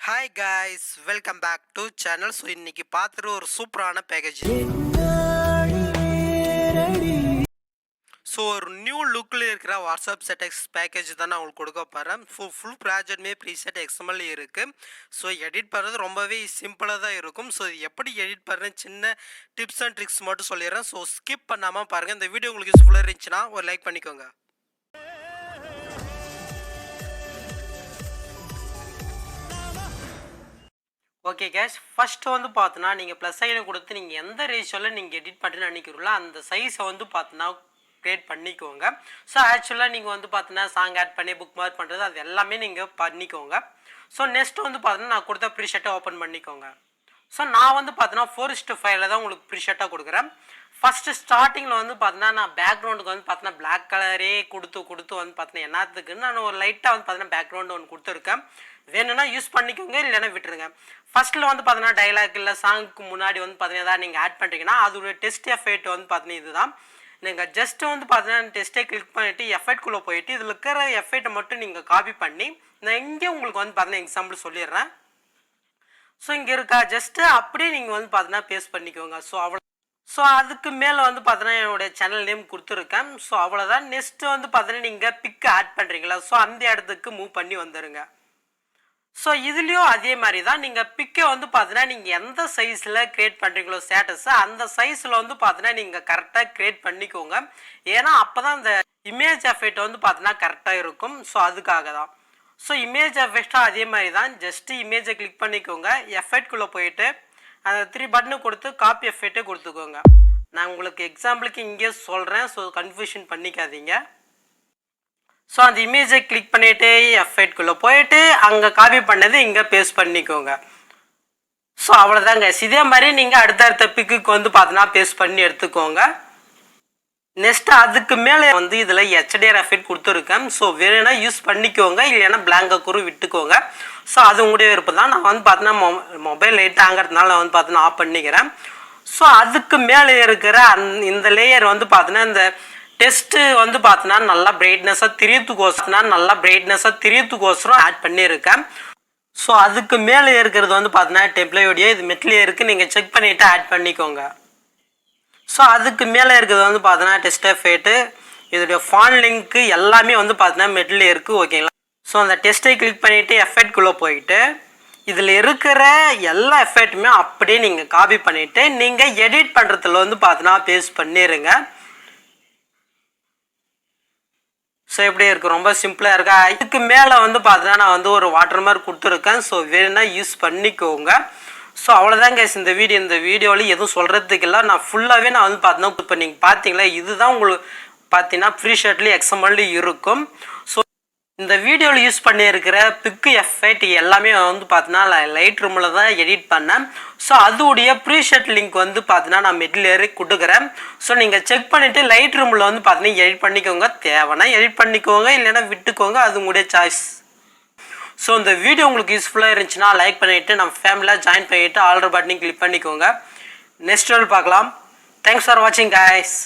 Hi guys, welcome back to channel. So இன்னைக்கு பார்த்துட்டு ஒரு சூப்பரான பேக்கேஜ். ஸோ ஒரு நியூ லுக்கில் இருக்கிற வாட்ஸ்அப் செட்டெக்ஸ் பேக்கேஜ் தான் நான் உங்களுக்கு கொடுக்க போகிறேன். ஃபுல் ப்ராஜெக்ட்மே ப்ரீசெட் XML இருக்குது. ஸோ எடிட் பண்ணுறது ரொம்பவே சிம்பிளாக தான் இருக்கும். ஸோ எப்படி எடிட் பண்ணுறேன் சின்ன டிப்ஸ் அண்ட் ட்ரிக்ஸ் மட்டும் சொல்லிடுறேன். ஸோ ஸ்கிப் பண்ணாமல் பாருங்கள். இந்த வீடியோ உங்களுக்கு யூஸ்ஃபுல்லாக இருந்துச்சுன்னா ஒரு லைக் பண்ணிக்கோங்க. ஓகே கேஷ், ஃபஸ்ட்டு வந்து பார்த்தோன்னா நீங்கள் ப்ளஸ் ஐனை கொடுத்து நீங்கள் எந்த ரேஷியோவில் நீங்கள் எடிட் பண்ணுறேன்னு நினைக்கிறீங்களோ அந்த சைஸை வந்து பார்த்தோன்னா க்ரியேட் பண்ணிக்கோங்க. ஸோ ஆக்சுவலாக நீங்கள் வந்து பார்த்தோன்னா சாங் ஆட் பண்ணி புக் மார்க் பண்ணுறது அது எல்லாமே நீங்கள் பண்ணிக்கோங்க. ஸோ நெக்ஸ்ட்டு வந்து பார்த்தோன்னா நான் கொடுத்த ப்ரீஷர்ட்டை ஓப்பன் பண்ணிக்கோங்க. ஸோ நான் வந்து பார்த்தோன்னா 4:5 தான் உங்களுக்கு ப்ரீஷர்ட்டாக கொடுக்குறேன். ஃபஸ்ட்டு ஸ்டார்டிங்கில் வந்து பார்த்தோன்னா நான் பேக்ரவுண்டுக்கு வந்து பார்த்தோன்னா பிளாக் கலரே கொடுத்து வந்து பார்த்தோன்னா என்னத்துக்குன்னு நான் ஒரு லைட்டாக வந்து பார்த்தோன்னா பேக்ரவுண்டு ஒன்று கொடுத்துருக்கேன். வேணும்னா யூஸ் பண்ணிக்கோங்க, இல்லைன்னா விட்டுருங்க. ஃபஸ்ட்டில் வந்து பார்த்தோன்னா டைலாக் இல்லை சாங்க்கு முன்னாடி வந்து பார்த்தீங்கன்னா ஏதாவது நீங்கள் ஆட் பண்ணுறீங்கன்னா அதோட டெஸ்ட் எஃபெக்ட் வந்து பார்த்தீங்கன்னா இதுதான். நீங்கள் ஜஸ்ட்டு வந்து பார்த்தீங்கன்னா டெஸ்ட்டை கிளிக் பண்ணிவிட்டு எஃபெக்ட்குள்ளே போயிட்டு இதில் இருக்கிற எஃபெக்ட்டை மட்டும் நீங்கள் காப்பி பண்ணி நான் இங்கே உங்களுக்கு வந்து பார்த்தீங்கன்னா எக்ஸாம்பிள் சொல்லிடுறேன். ஸோ இங்கே இருக்கா ஜஸ்ட்டு அப்படியே நீங்கள் வந்து பார்த்தீங்கன்னா பேஸ்ட் பண்ணிக்கோங்க. ஸோ அவ்வளோ. ஸோ அதுக்கு மேலே வந்து பார்த்தீங்கன்னா என்னுடைய சேனல் நேம் கொடுத்துருக்கேன். ஸோ அவ்வளோதான். நெக்ஸ்ட்டு வந்து பார்த்தீங்கன்னா நீங்கள் பிக்கு ஆட் பண்ணுறீங்களா, ஸோ அந்த இடத்துக்கு மூவ் பண்ணி வந்துடுங்க. ஸோ இதுலேயும் அதே மாதிரி தான் நீங்கள் பிக்கை வந்து பார்த்தீங்கன்னா நீங்கள் எந்த சைஸில் க்ரியேட் பண்ணுறீங்களோ ஸ்டேட்டஸை அந்த சைஸில் வந்து பார்த்தீங்கன்னா நீங்கள் கரெக்டாக க்ரியேட் பண்ணிக்கோங்க. ஏன்னா அப்போ தான் அந்த இமேஜ் எஃபெக்ட் வந்து பார்த்தீங்கன்னா கரெக்டாக இருக்கும். ஸோ அதுக்காக தான். ஸோ இமேஜ் எஃபெக்டாக அதே மாதிரி தான். ஜஸ்ட்டு இமேஜை கிளிக் பண்ணிக்கோங்க, எஃபெக்ட்குள்ளே போயிட்டு அந்த 3 பட்டனு கொடுத்து காப்பி எஃபெக்ட்டே கொடுத்துக்கோங்க. நான் உங்களுக்கு எக்ஸாம்பிளுக்கு இங்கே சொல்கிறேன். ஸோ கன்ஃபியூஷன் பண்ணிக்காதீங்க. ஸோ அந்த இமேஜை கிளிக் பண்ணிவிட்டு எஃபெக்ட்குள்ளே போயிட்டு அங்கே காப்பி பண்ணது இங்கே பேஸ்ட் பண்ணிக்கோங்க. ஸோ அவ்வளோதாங்க. இதே மாதிரி நீங்கள் அடுத்தடுத்த பிக்குக்கு வந்து பார்த்தீங்கன்னா பேஸ்ட் பண்ணி எடுத்துக்கோங்க. நெக்ஸ்ட்டு அதுக்கு மேலே வந்து இதில் HDR எஃபெக்ட் கொடுத்துருக்கேன். ஸோ வேணும்னா யூஸ் பண்ணிக்கோங்க, இல்லைன்னா பிளாங்கை குறு விட்டுக்கோங்க. ஸோ அது உங்களுடைய விருப்பம் தான். நான் வந்து பார்த்தீங்கன்னா மொபைல் லைட் ஆங்கிறதுனால நான் வந்து பார்த்தீங்கன்னா ஆஃப் பண்ணிக்கிறேன். ஸோ அதுக்கு மேலே இருக்கிற இந்த லேயர் வந்து பார்த்தீங்கன்னா இந்த டெஸ்ட்டு வந்து பார்த்தீங்கன்னா நல்லா பிரைட்னஸாக திரியத்துக்கோசரம் ஆட் பண்ணியிருக்கேன். ஸோ அதுக்கு மேலே இருக்கிறது வந்து பார்த்தீங்கன்னா டெம்ப்ளேட் இது மெட்லேயே இருக்குது, நீங்கள் செக் பண்ணிவிட்டு ஆட் பண்ணிக்கோங்க. ஸோ அதுக்கு மேலே இருக்கிறது வந்து பார்த்தீங்கன்னா டெஸ்ட் எஃபெக்ட்டு, இதோடைய ஃபான் லிங்க்கு எல்லாமே வந்து பார்த்தீங்கன்னா மெட்லேயே இருக்குது. ஓகேங்களா. ஸோ அந்த டெஸ்ட்டை கிளிக் பண்ணிவிட்டு எஃபெக்ட்குள்ளே போயிட்டு இதில் இருக்கிற எல்லா எஃபெக்ட்டுமே அப்படியே நீங்கள் காப்பி பண்ணிவிட்டு நீங்கள் எடிட் பண்ணுறதுல வந்து பார்த்தீங்கன்னா பேஸ்ட் பண்ணிடுங்க. ஸோ எப்படி இருக்குது, ரொம்ப சிம்பிளாக இருக்கா. இதுக்கு மேலே வந்து பார்த்தீங்கன்னா நான் வந்து ஒரு வாட்டர் மார்க் கொடுத்துருக்கேன். ஸோ வேணும்னா யூஸ் பண்ணிக்கோங்க. ஸோ அவ்வளோதான் கைஸ். இந்த வீடியோவில் எதுவும் சொல்கிறதுக்கு இல்லை. நான் ஃபுல்லாகவே நான் வந்து பார்த்தீங்கன்னா இப்போ நீங்கள் பார்த்தீங்களா இதுதான் உங்களுக்கு பார்த்தீங்கன்னா ப்ரீஷர்ட்லேயும் XMLலையும் இருக்கும். ஸோ இந்த வீடியோவில் யூஸ் பண்ணியிருக்கிற பிக்கு எஃபெக்ட் எல்லாமே வந்து பார்த்தீங்கன்னா லைட் ரூமில் தான் எடிட் பண்ணேன். ஸோ அதோடைய ப்ரீஷர்ட் லிங்க் வந்து பார்த்தீங்கன்னா நான் மிடில் கொடுக்குறேன். ஸோ நீங்கள் செக் பண்ணிவிட்டு லைட் ரூமில் வந்து பார்த்தீங்கன்னா எடிட் பண்ணிக்கோங்க. தேவைன்னா எடிட் பண்ணிக்கோங்க, இல்லைன்னா விட்டுக்கோங்க, அது உங்களுடைய சாய்ஸ். ஸோ இந்த வீடியோ உங்களுக்கு யூஸ்ஃபுல்லாக இருந்துச்சுன்னா லைக் பண்ணிவிட்டு நம்ம ஃபேமிலியாக ஜாயின் பண்ணிவிட்டு ஆல்ரெடி பட்டனையும் கிளிக் பண்ணிக்கோங்க. நெக்ஸ்ட் வீடியோவில் பார்க்கலாம். தேங்க்ஸ் ஃபார் வாட்சிங் கைஸ்.